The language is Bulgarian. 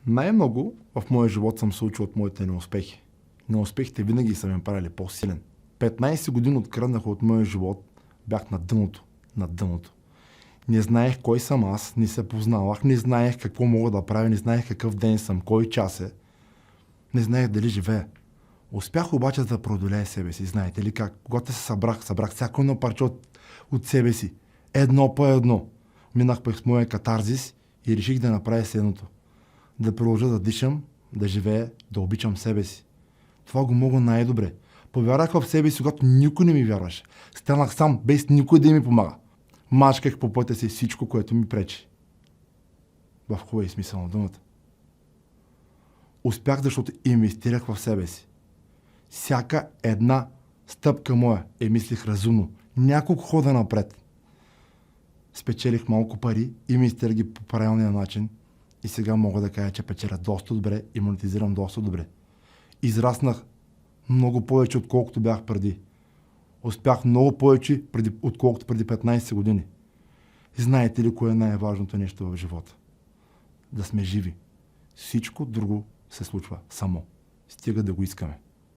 Най-много в моя живот съм се учил от моите неуспехи. Неуспехите винаги са ме правили по-силен. 15 години откраднаха от моя живот, бях на дъното, на дъното. Не знаех кой съм аз, не се познавах, не знаех какво мога да правя, не знаех какъв ден съм, кой час е. Не знаех дали живея. Успях обаче да преодолея себе си. Знаете ли как? Когато се събрах всяко едно парче от себе си. Едно по едно. Минах през моя катарзис и реших да направя следното. Да продължа да дишам, да живея, да обичам себе си. Това го мога най-добре. Повярвах в себе си, когато никой не ми вярваше. Станах сам, без никой да ми помага. Мачках по пътя си всичко, което ми пречи. В хубавия смисъл на думата. Успях, защото инвестирах в себе си. Всяка една стъпка моя мислих разумно. Няколко хода напред. Спечелих малко пари, инвестирах ги по правилния начин и сега мога да кажа, че печеля доста добре и монетизирам доста добре. Израснах много повече, отколкото бях преди. Успях много повече, отколкото преди 15 години. Знаете ли кое е най-важното нещо в живота? Да сме живи. Всичко друго се случва само. Стига да го искаме.